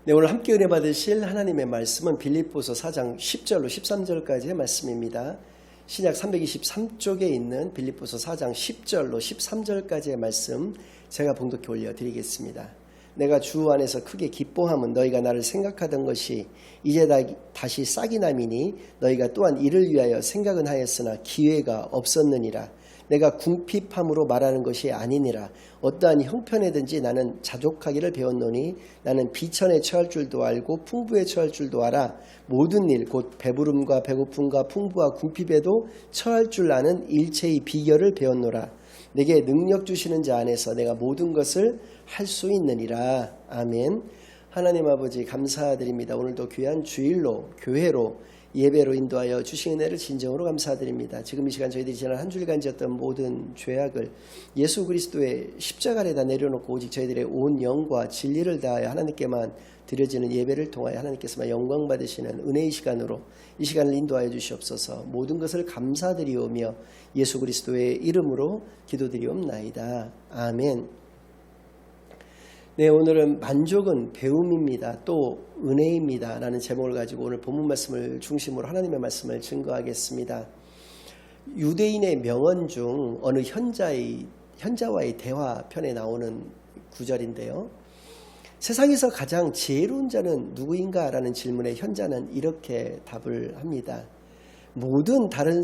네, 오늘 함께 은혜 받으실 하나님의 말씀은 빌립보서 4장 10절로 13절까지의 말씀입니다. 신약 323쪽에 있는 빌립보서 4장 10절로 13절까지의 말씀 제가 봉독해 올려드리겠습니다. 내가 주 안에서 크게 기뻐함은 너희가 나를 생각하던 것이 이제 다시 싹이 남이니 너희가 또한 이를 위하여 생각은 하였으나 기회가 없었느니라. 내가 궁핍함으로 말하는 것이 아니니라. 어떠한 형편에든지 나는 자족하기를 배웠노니 나는 비천에 처할 줄도 알고 풍부에 처할 줄도 알아. 모든 일 곧 배부름과 배고픔과 풍부와 궁핍에도 처할 줄 아는 일체의 비결을 배웠노라. 내게 능력 주시는 자 안에서 내가 모든 것을 할 수 있느니라. 아멘. 하나님 아버지 감사드립니다. 오늘도 귀한 주일로 교회로 예배로 인도하여 주신 은혜를 진정으로 감사드립니다. 지금 이 시간 저희들이 지난 한 주일간 지었던 모든 죄악을 예수 그리스도의 십자가 아래다 내려놓고 오직 저희들의 온 영과 진리를 다하여 하나님께만 드려지는 예배를 통하여 하나님께서만 영광 받으시는 은혜의 시간으로 이 시간을 인도하여 주시옵소서. 모든 것을 감사드리오며 예수 그리스도의 이름으로 기도드리옵나이다. 아멘. 네, 오늘은 만족은 배움입니다. 또 은혜입니다. 라는 제목을 가지고 오늘 본문 말씀을 중심으로 하나님의 말씀을 증거하겠습니다. 유대인의 명언 중 어느 현자와의 대화 편에 나오는 구절인데요. 세상에서 가장 지혜로운 자는 누구인가? 라는 질문에 현자는 이렇게 답을 합니다. 모든 다른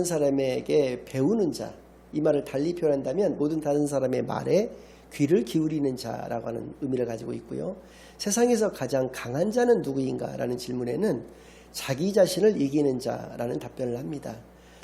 사람에게 배우는 자, 이 말을 달리 표현한다면 모든 다른 사람의 말에 귀를 기울이는 자라고 하는 의미를 가지고 있고요. 세상에서 가장 강한 자는 누구인가? 라는 질문에는 자기 자신을 이기는 자라는 답변을 합니다.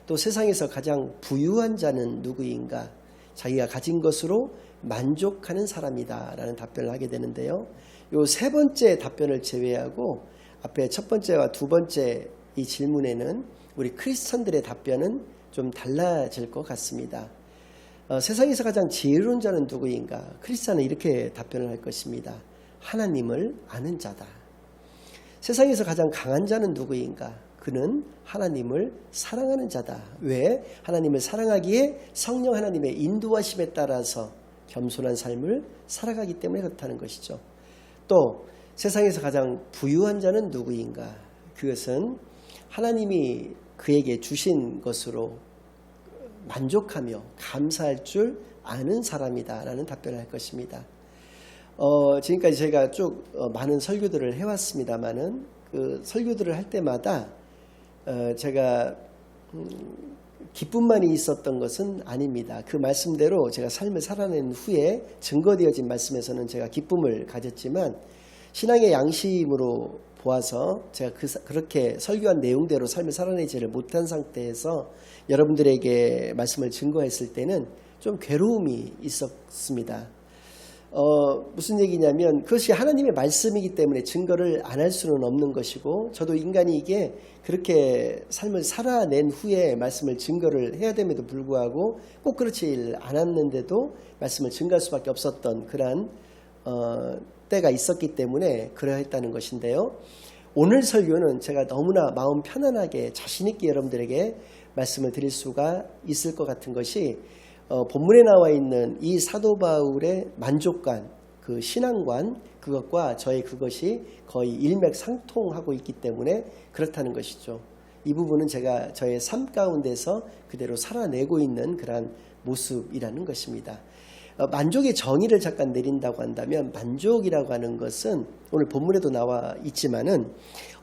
또 세상에서 가장 부유한 자는 누구인가? 자기가 가진 것으로 만족하는 사람이다 라는 답변을 하게 되는데요. 이 세 번째 답변을 제외하고 앞에 첫 번째와 두 번째 이 질문에는 우리 크리스천들의 답변은 좀 달라질 것 같습니다. 세상에서 가장 지혜로운 자는 누구인가? 크리스찬은 이렇게 답변을 할 것입니다. 하나님을 아는 자다. 세상에서 가장 강한 자는 누구인가? 그는 하나님을 사랑하는 자다. 왜? 하나님을 사랑하기에 성령 하나님의 인도하심에 따라서 겸손한 삶을 살아가기 때문에 그렇다는 것이죠. 또 세상에서 가장 부유한 자는 누구인가? 그것은 하나님이 그에게 주신 것으로 만족하며 감사할 줄 아는 사람이다 라는 답변을 할 것입니다. 지금까지 제가 쭉 많은 설교들을 해왔습니다만은 그 설교들을 할 때마다 제가 기쁨만이 있었던 것은 아닙니다. 그 말씀대로 제가 삶을 살아낸 후에 증거되어진 말씀에서는 제가 기쁨을 가졌지만 신앙의 양심으로 보아서 제가 그렇게 설교한 내용대로 삶을 살아내지를 못한 상태에서 여러분들에게 말씀을 증거했을 때는 좀 괴로움이 있었습니다. 무슨 얘기냐면 그것이 하나님의 말씀이기 때문에 증거를 안 할 수는 없는 것이고 저도 인간이 이게 그렇게 삶을 살아낸 후에 말씀을 증거를 해야 됨에도 불구하고 꼭 그렇지 않았는데도 말씀을 증거할 수밖에 없었던 그러한 때가 있었기 때문에 그러했다는 것인데요. 오늘 설교는 제가 너무나 마음 편안하게 자신있게 여러분들에게 말씀을 드릴 수가 있을 것 같은 것이 본문에 나와 있는 이 사도 바울의 만족관, 그 신앙관, 그것과 저의 그것이 거의 일맥상통하고 있기 때문에 그렇다는 것이죠. 이 부분은 제가 저의 삶 가운데서 그대로 살아내고 있는 그러한 모습이라는 것입니다. 만족의 정의를 잠깐 내린다고 한다면 만족이라고 하는 것은 오늘 본문에도 나와 있지만은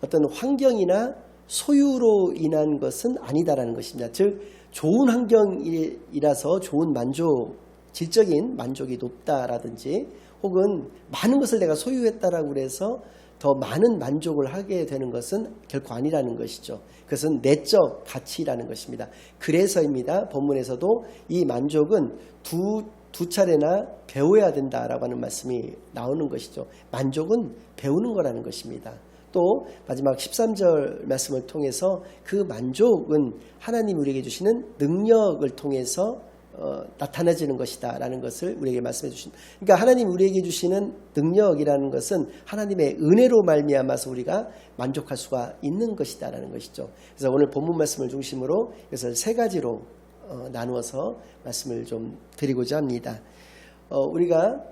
어떤 환경이나 소유로 인한 것은 아니다라는 것입니다. 즉 좋은 환경이라서 좋은 만족, 질적인 만족이 높다라든지 혹은 많은 것을 내가 소유했다라고 해서 더 많은 만족을 하게 되는 것은 결코 아니라는 것이죠. 그것은 내적 가치라는 것입니다. 그래서입니다. 본문에서도 이 만족은 두 차례나 배워야 된다라고 하는 말씀이 나오는 것이죠. 만족은 배우는 거라는 것입니다. 또 마지막 13절 말씀을 통해서 그 만족은 하나님이 우리에게 주시는 능력을 통해서 나타나지는 것이다 라는 것을 우리에게 말씀해 주십니다. 그러니까 하나님이 우리에게 주시는 능력이라는 것은 하나님의 은혜로 말미암아서 우리가 만족할 수가 있는 것이다 라는 것이죠. 그래서 오늘 본문 말씀을 중심으로 이것을 세 가지로 나누어서 말씀을 좀 드리고자 합니다. 우리가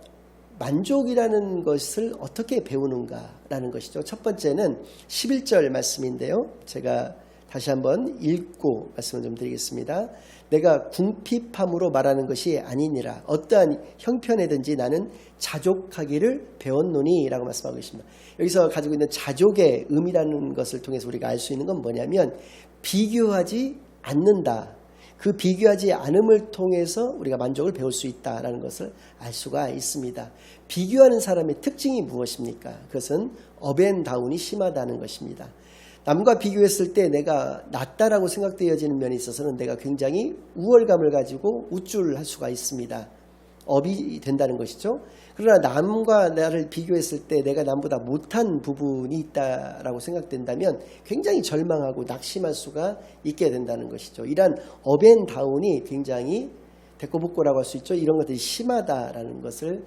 만족이라는 것을 어떻게 배우는가라는 것이죠. 첫 번째는 11절 말씀인데요. 제가 다시 한번 읽고 말씀을 좀 드리겠습니다. 내가 궁핍함으로 말하는 것이 아니니라. 어떠한 형편에든지 나는 자족하기를 배웠노니 라고 말씀하고 있습니다. 여기서 가지고 있는 자족의 의미라는 것을 통해서 우리가 알 수 있는 건 뭐냐면 비교하지 않는다. 그 비교하지 않음을 통해서 우리가 만족을 배울 수 있다는 것을 알 수가 있습니다. 비교하는 사람의 특징이 무엇입니까? 그것은 업앤다운이 심하다는 것입니다. 남과 비교했을 때 내가 낫다라고 생각되어지는 면에 있어서는 내가 굉장히 우월감을 가지고 우쭐할 수가 있습니다. 업이 된다는 것이죠. 그러나 남과 나를 비교했을 때 내가 남보다 못한 부분이 있다라고 생각된다면 굉장히 절망하고 낙심할 수가 있게 된다는 것이죠. 이러한 업앤다운이 굉장히 대꼬북꼬라고 할 수 있죠. 이런 것들이 심하다라는 것을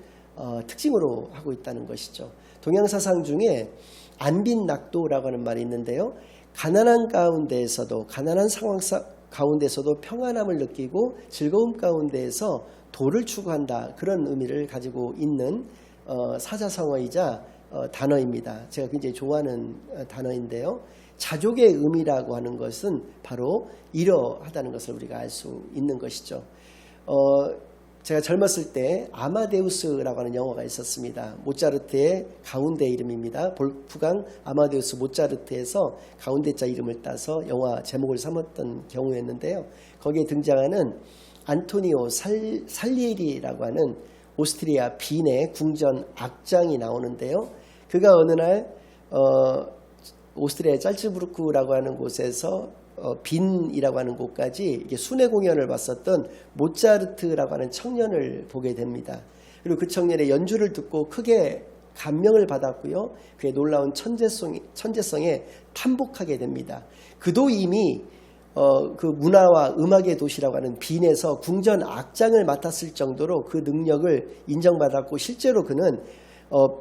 특징으로 하고 있다는 것이죠. 동양사상 중에 안빈낙도라고 하는 말이 있는데요. 가난한 가운데에서도 가난한 상황 가운데서도 평안함을 느끼고 즐거움 가운데에서 도를 추구한다. 그런 의미를 가지고 있는 사자성어이자 단어입니다. 제가 굉장히 좋아하는 단어인데요. 자족의 의미라고 하는 것은 바로 이러하다는 것을 우리가 알 수 있는 것이죠. 제가 젊었을 때 아마데우스라고 하는 영화가 있었습니다. 모차르트의 가운데 이름입니다. 볼프강 아마데우스 모차르트에서 가운데자 이름을 따서 영화 제목을 삼았던 경우였는데요. 거기에 등장하는 안토니오 살리에리라고 하는 오스트리아 빈의 궁전 악장이 나오는데요. 그가 어느 날 오스트리아 짤츠부르크라고 하는 곳에서 빈이라고 하는 곳까지 순회 공연을 봤었던 모차르트라고 하는 청년을 보게 됩니다. 그리고 그 청년의 연주를 듣고 크게 감명을 받았고요. 그의 놀라운 천재성에 탐복하게 됩니다. 그도 이미 그 문화와 음악의 도시라고 하는 빈에서 궁전 악장을 맡았을 정도로 그 능력을 인정받았고 실제로 그는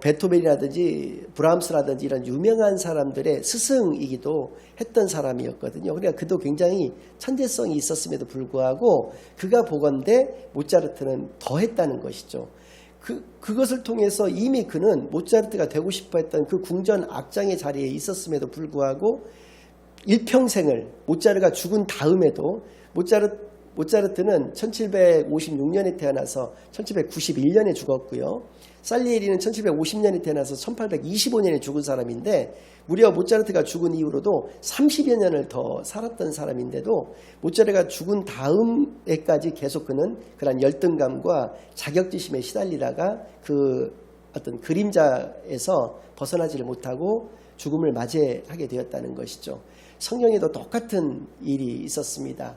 베토벤이라든지 브람스라든지 이런 유명한 사람들의 스승이기도 했던 사람이었거든요. 그러니까 그도 굉장히 천재성이 있었음에도 불구하고 그가 보건대 모차르트는 더 했다는 것이죠. 그것을 통해서 이미 그는 모차르트가 되고 싶어 했던 그 궁전 악장의 자리에 있었음에도 불구하고 일평생을 모차르트가 죽은 다음에도 모차르트는 1756년에 태어나서 1791년에 죽었고요. 살리에리는 1750년에 태어나서 1825년에 죽은 사람인데 무려 모차르트가 죽은 이후로도 30여 년을 더 살았던 사람인데도 모차르트가 죽은 다음에까지 계속 그는 그런 열등감과 자격지심에 시달리다가 그 어떤 그림자에서 벗어나지를 못하고 죽음을 맞이하게 되었다는 것이죠. 성경에도 똑같은 일이 있었습니다.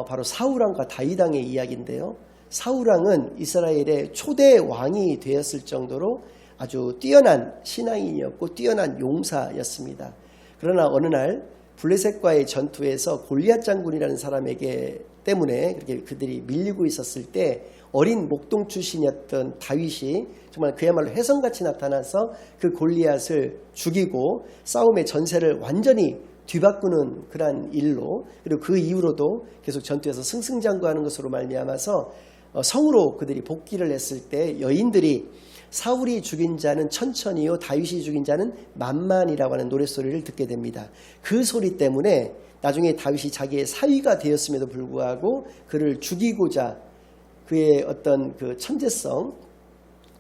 바로 사울왕과 다윗왕의 이야기인데요. 사울왕은 이스라엘의 초대 왕이 되었을 정도로 아주 뛰어난 신앙인이었고 뛰어난 용사였습니다. 그러나 어느 날 블레셋과의 전투에서 골리앗 장군이라는 사람에게 때문에 그렇게 그들이 밀리고 있었을 때 어린 목동 출신이었던 다윗이 정말 그야말로 혜성같이 나타나서 그 골리앗을 죽이고 싸움의 전세를 완전히 뒤바꾸는 그러한 일로 그리고 그 이후로도 계속 전투에서 승승장구하는 것으로 말미암아서 성으로 그들이 복귀를 했을 때 여인들이 사울이 죽인 자는 천천히요 다윗이 죽인 자는 만만이라고 하는 노랫소리를 듣게 됩니다. 그 소리 때문에 나중에 다윗이 자기의 사위가 되었음에도 불구하고 그를 죽이고자 그의 어떤 그 천재성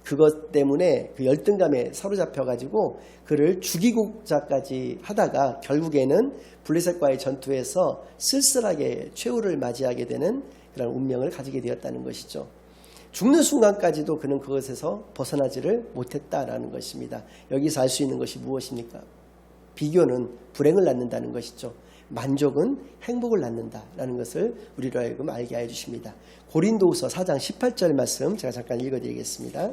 그것 때문에 그 열등감에 사로잡혀가지고 그를 죽이고자까지 하다가 결국에는 블레셋과의 전투에서 쓸쓸하게 최후를 맞이하게 되는 그런 운명을 가지게 되었다는 것이죠. 죽는 순간까지도 그는 그것에서 벗어나지를 못했다라는 것입니다. 여기서 알 수 있는 것이 무엇입니까? 비교는 불행을 낳는다는 것이죠. 만족은 행복을 낳는다라는 것을 우리로 하여금 알게 해 주십니다. 고린도후서 4장 18절 말씀 제가 잠깐 읽어드리겠습니다.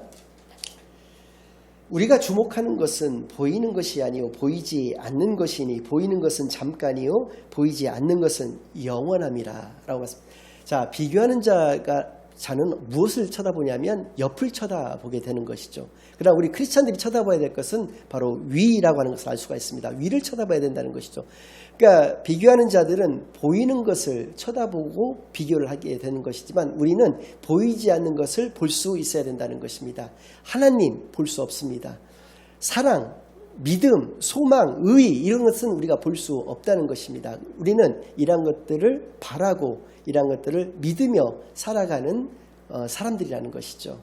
우리가 주목하는 것은 보이는 것이 아니요 보이지 않는 것이니 보이는 것은 잠깐이요 보이지 않는 것은 영원함이라 라고 했습니다. 자, 비교하는 자가 자는 무엇을 쳐다보냐면 옆을 쳐다보게 되는 것이죠. 그러나 우리 크리스찬들이 쳐다봐야 될 것은 바로 위라고 하는 것을 알 수가 있습니다. 위를 쳐다봐야 된다는 것이죠. 그러니까 비교하는 자들은 보이는 것을 쳐다보고 비교를 하게 되는 것이지만 우리는 보이지 않는 것을 볼 수 있어야 된다는 것입니다. 하나님 볼 수 없습니다. 사랑, 믿음, 소망, 의 이런 것은 우리가 볼 수 없다는 것입니다. 우리는 이러한 것들을 바라고 이러한 것들을 믿으며 살아가는 사람들이라는 것이죠.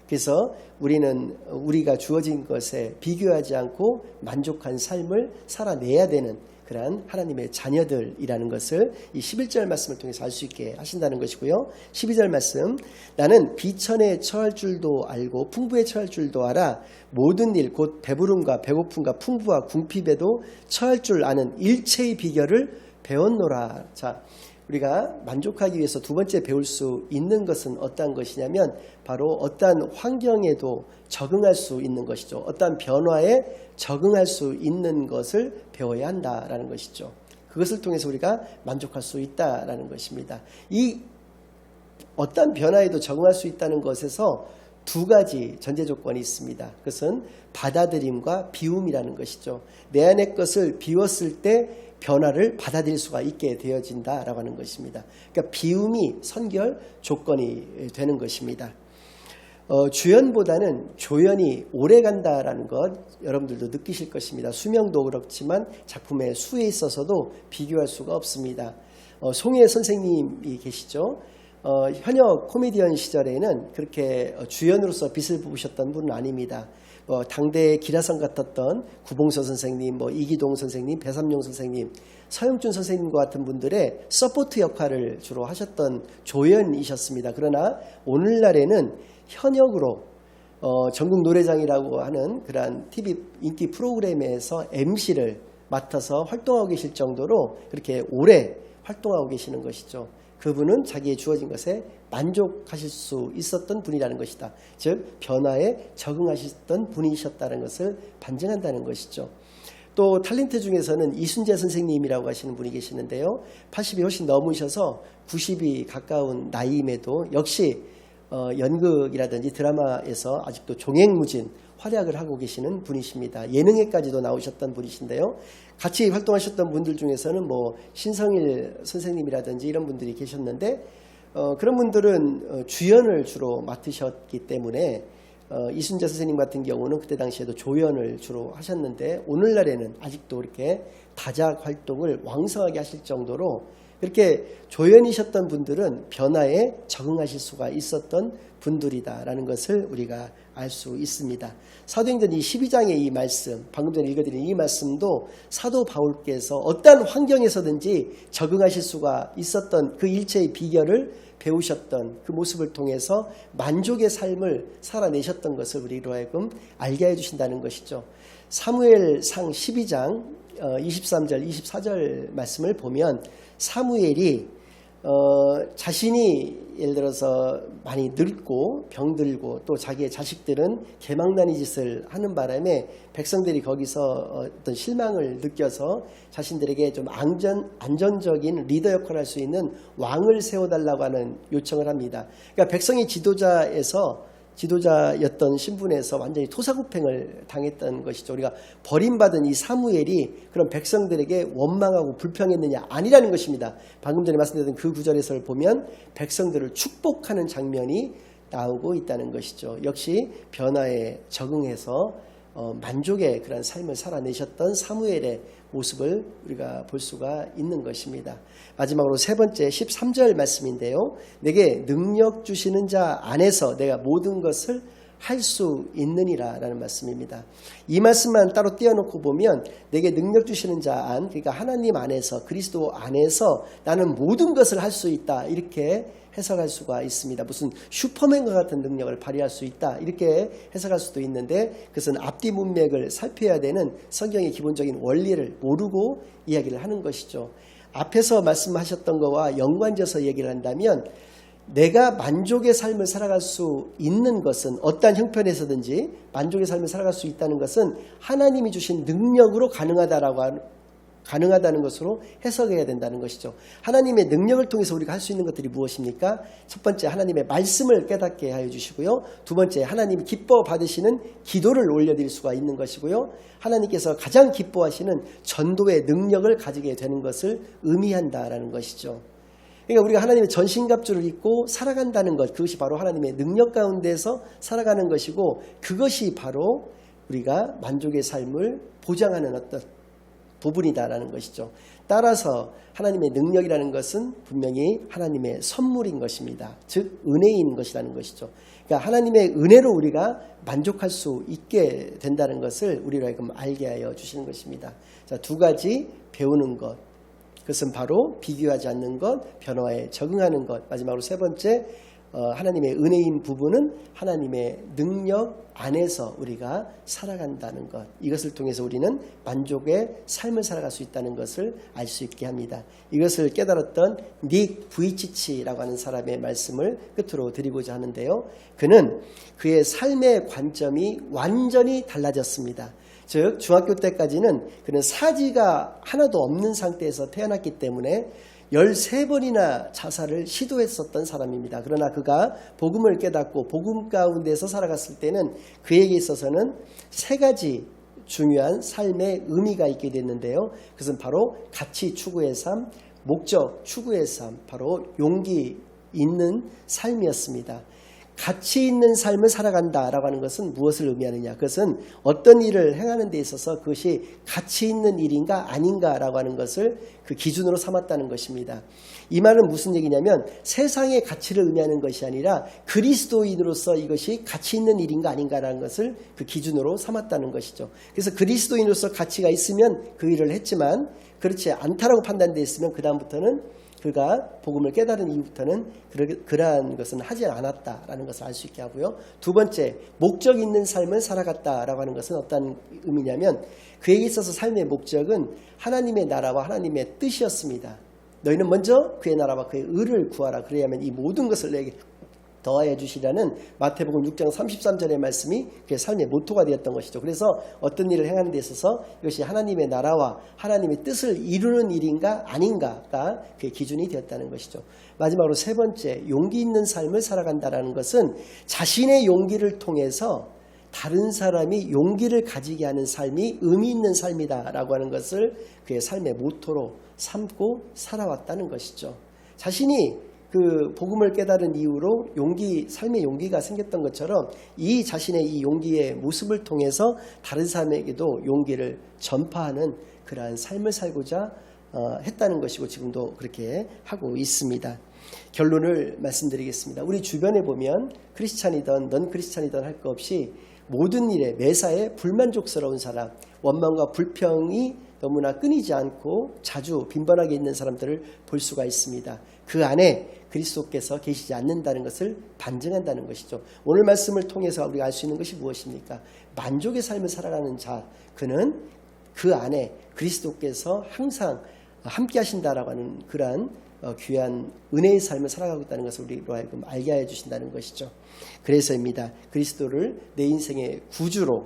그래서 우리는 우리가 주어진 것에 비교하지 않고 만족한 삶을 살아내야 되는 그러한 하나님의 자녀들이라는 것을 이 11절 말씀을 통해서 알 수 있게 하신다는 것이고요. 12절 말씀, 나는 비천에 처할 줄도 알고 풍부에 처할 줄도 알아 모든 일 곧 배부름과 배고픔과 풍부와 궁핍에도 처할 줄 아는 일체의 비결을 배웠노라. 자, 우리가 만족하기 위해서 두 번째 배울 수 있는 것은 어떠한 것이냐면 바로 어떠한 환경에도 적응할 수 있는 것이죠. 어떠한 변화에 적응할 수 있는 것을 배워야 한다라는 것이죠. 그것을 통해서 우리가 만족할 수 있다라는 것입니다. 이 어떠한 변화에도 적응할 수 있다는 것에서 두 가지 전제 조건이 있습니다. 그것은 받아들임과 비움이라는 것이죠. 내 안의 것을 비웠을 때 변화를 받아들일 수가 있게 되어진다라고 하는 것입니다. 그러니까 비움이 선결 조건이 되는 것입니다. 주연보다는 조연이 오래 간다라는 것 여러분들도 느끼실 것입니다. 수명도 그렇지만 작품의 수에 있어서도 비교할 수가 없습니다. 송혜 선생님이 계시죠. 현역 코미디언 시절에는 그렇게 주연으로서 빛을 부으셨던 분은 아닙니다. 당대의 기라성 같았던 구봉서 선생님, 이기동 선생님, 배삼룡 선생님, 서영준 선생님과 같은 분들의 서포트 역할을 주로 하셨던 조연이셨습니다. 그러나 오늘날에는 현역으로 전국 노래장이라고 하는 그러한 TV 인기 프로그램에서 MC를 맡아서 활동하고 계실 정도로 그렇게 오래 활동하고 계시는 것이죠. 그분은 자기의 주어진 것에 만족하실 수 있었던 분이라는 것이다. 즉 변화에 적응하셨던 분이셨다는 것을 반증한다는 것이죠. 또 탤런트 중에서는 이순재 선생님이라고 하시는 분이 계시는데요. 80이 훨씬 넘으셔서 90이 가까운 나이임에도 역시 연극이라든지 드라마에서 아직도 종횡무진 활약을 하고 계시는 분이십니다. 예능에까지도 나오셨던 분이신데요. 같이 활동하셨던 분들 중에서는 신성일 선생님이라든지 이런 분들이 계셨는데 그런 분들은 주연을 주로 맡으셨기 때문에 이순재 선생님 같은 경우는 그때 당시에도 조연을 주로 하셨는데 오늘날에는 아직도 이렇게 다작 활동을 왕성하게 하실 정도로 그렇게 조연이셨던 분들은 변화에 적응하실 수가 있었던 분들이다라는 것을 우리가 알 수 있습니다. 사도행전 이 12장의 이 말씀, 방금 전에 읽어드린 이 말씀도 사도 바울께서 어떠한 환경에서든지 적응하실 수가 있었던 그 일체의 비결을 배우셨던 그 모습을 통해서 만족의 삶을 살아내셨던 것을 우리로 하여금 알게 해주신다는 것이죠. 사무엘상 12장 23절 24절 말씀을 보면 사무엘이 자신이 예를 들어서 많이 늙고 병들고 또 자기의 자식들은 개망나니 짓을 하는 바람에 백성들이 거기서 어떤 실망을 느껴서 자신들에게 좀 안전적인 리더 역할을 할 수 있는 왕을 세워달라고 하는 요청을 합니다. 그러니까 백성의 지도자였던 신분에서 완전히 토사구팽을 당했던 것이죠. 우리가 버림받은 이 사무엘이 그런 백성들에게 원망하고 불평했느냐? 아니라는 것입니다. 방금 전에 말씀드렸던 그 구절에서 보면 백성들을 축복하는 장면이 나오고 있다는 것이죠. 역시 변화에 적응해서 만족의 그런 삶을 살아내셨던 사무엘의 모습을 우리가 볼 수가 있는 것입니다. 마지막으로 세 번째 13절 말씀인데요. 내게 능력 주시는 자 안에서 내가 모든 것을 할 수 있느니라 라는 말씀입니다. 이 말씀만 따로 떼어놓고 보면 내게 능력 주시는 자 안, 그러니까 하나님 안에서 그리스도 안에서 나는 모든 것을 할 수 있다 이렇게 해석할 수가 있습니다. 무슨 슈퍼맨과 같은 능력을 발휘할 수 있다 이렇게 해석할 수도 있는데 그것은 앞뒤 문맥을 살펴야 되는 성경의 기본적인 원리를 모르고 이야기를 하는 것이죠. 앞에서 말씀하셨던 것과 연관져서 얘기를 한다면 내가 만족의 삶을 살아갈 수 있는 것은 어떠한 형편에서든지 만족의 삶을 살아갈 수 있다는 것은 하나님이 주신 능력으로 가능하다라고 가능하다는 것으로 해석해야 된다는 것이죠. 하나님의 능력을 통해서 우리가 할 수 있는 것들이 무엇입니까? 첫 번째, 하나님의 말씀을 깨닫게 하여 주시고요. 두 번째, 하나님이 기뻐 받으시는 기도를 올려드릴 수가 있는 것이고요. 하나님께서 가장 기뻐하시는 전도의 능력을 가지게 되는 것을 의미한다라는 것이죠. 그러니까 우리가 하나님의 전신갑주를 입고 살아간다는 것, 그것이 바로 하나님의 능력 가운데서 살아가는 것이고, 그것이 바로 우리가 만족의 삶을 보장하는 어떤 부분이다라는 것이죠. 따라서 하나님의 능력이라는 것은 분명히 하나님의 선물인 것입니다. 즉 은혜인 것이라는 것이죠. 그러니까 하나님의 은혜로 우리가 만족할 수 있게 된다는 것을 우리로 하여금 알게 하여 주시는 것입니다. 자, 두 가지 배우는 것. 그것은 바로 비교하지 않는 것, 변화에 적응하는 것. 마지막으로 세 번째, 하나님의 은혜인 부분은 하나님의 능력 안에서 우리가 살아간다는 것. 이것을 통해서 우리는 만족의 삶을 살아갈 수 있다는 것을 알 수 있게 합니다. 이것을 깨달았던 닉 부이치치라고 하는 사람의 말씀을 끝으로 드리고자 하는데요. 그는 그의 삶의 관점이 완전히 달라졌습니다. 즉 중학교 때까지는 그는 사지가 하나도 없는 상태에서 태어났기 때문에 13번이나 자살을 시도했었던 사람입니다. 그러나 그가 복음을 깨닫고 복음 가운데서 살아갔을 때는 그에게 있어서는 세 가지 중요한 삶의 의미가 있게 됐는데요. 그것은 바로 가치 추구의 삶, 목적 추구의 삶, 바로 용기 있는 삶이었습니다. 가치 있는 삶을 살아간다라고 하는 것은 무엇을 의미하느냐? 그것은 어떤 일을 행하는 데 있어서 그것이 가치 있는 일인가 아닌가라고 하는 것을 그 기준으로 삼았다는 것입니다. 이 말은 무슨 얘기냐면 세상의 가치를 의미하는 것이 아니라 그리스도인으로서 이것이 가치 있는 일인가 아닌가라는 것을 그 기준으로 삼았다는 것이죠. 그래서 그리스도인으로서 가치가 있으면 그 일을 했지만 그렇지 않다라고 판단되었으면 그 다음부터는 그가 복음을 깨달은 이후부터는 그러한 것은 하지 않았다라는 것을 알 수 있게 하고요. 두 번째, 목적 있는 삶을 살아갔다라고 하는 것은 어떤 의미냐면 그에게 있어서 삶의 목적은 하나님의 나라와 하나님의 뜻이었습니다. 너희는 먼저 그의 나라와 그의 의를 구하라. 그래야만 이 모든 것을 내게 더하여 주시라는 마태복음 6장 33절의 말씀이 그의 삶의 모토가 되었던 것이죠. 그래서 어떤 일을 행하는 데 있어서 이것이 하나님의 나라와 하나님의 뜻을 이루는 일인가 아닌가가 그의 기준이 되었다는 것이죠. 마지막으로 세 번째, 용기 있는 삶을 살아간다는 것은 자신의 용기를 통해서 다른 사람이 용기를 가지게 하는 삶이 의미 있는 삶이다라고 하는 것을 그의 삶의 모토로 삼고 살아왔다는 것이죠. 자신이 그 복음을 깨달은 이후로 삶의 용기가 생겼던 것처럼 이 자신의 이 용기의 모습을 통해서 다른 사람에게도 용기를 전파하는 그러한 삶을 살고자 했다는 것이고 지금도 그렇게 하고 있습니다. 결론을 말씀드리겠습니다. 우리 주변에 보면 크리스찬이든 넌 크리스찬이든 할 것 없이 모든 일에 매사에 불만족스러운 사람, 원망과 불평이 너무나 끊이지 않고 자주 빈번하게 있는 사람들을 볼 수가 있습니다. 그 안에 그리스도께서 계시지 않는다는 것을 반증한다는 것이죠. 오늘 말씀을 통해서 우리가 알 수 있는 것이 무엇입니까? 만족의 삶을 살아가는 자, 그는 그 안에 그리스도께서 항상 함께 하신다라고 하는 그러한 귀한 은혜의 삶을 살아가고 있다는 것을 우리로 하여금 알게 하여 주신다는 것이죠. 그래서입니다. 그리스도를 내 인생의 구주로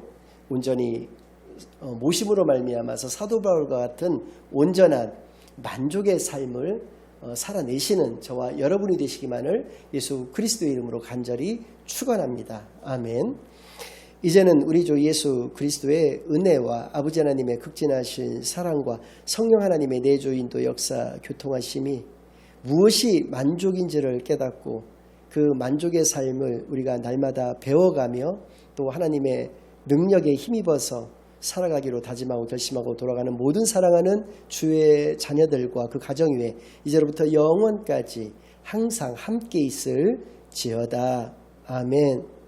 온전히 모심으로 말미암아서 사도 바울과 같은 온전한 만족의 삶을 살아내시는 저와 여러분이 되시기만을 예수 그리스도의 이름으로 간절히 축원합니다. 아멘. 이제는 우리 주 예수 그리스도의 은혜와 아버지 하나님의 극진하신 사랑과 성령 하나님의 내주 인도 역사 교통하심이 무엇이 만족인지를 깨닫고 그 만족의 삶을 우리가 날마다 배워가며 또 하나님의 능력에 힘입어서 살아가기로 다짐하고 결심하고 돌아가는 모든 사랑하는 주의 자녀들과 그 가정 위에 이제로부터 영원까지 항상 함께 있을지어다. 아멘.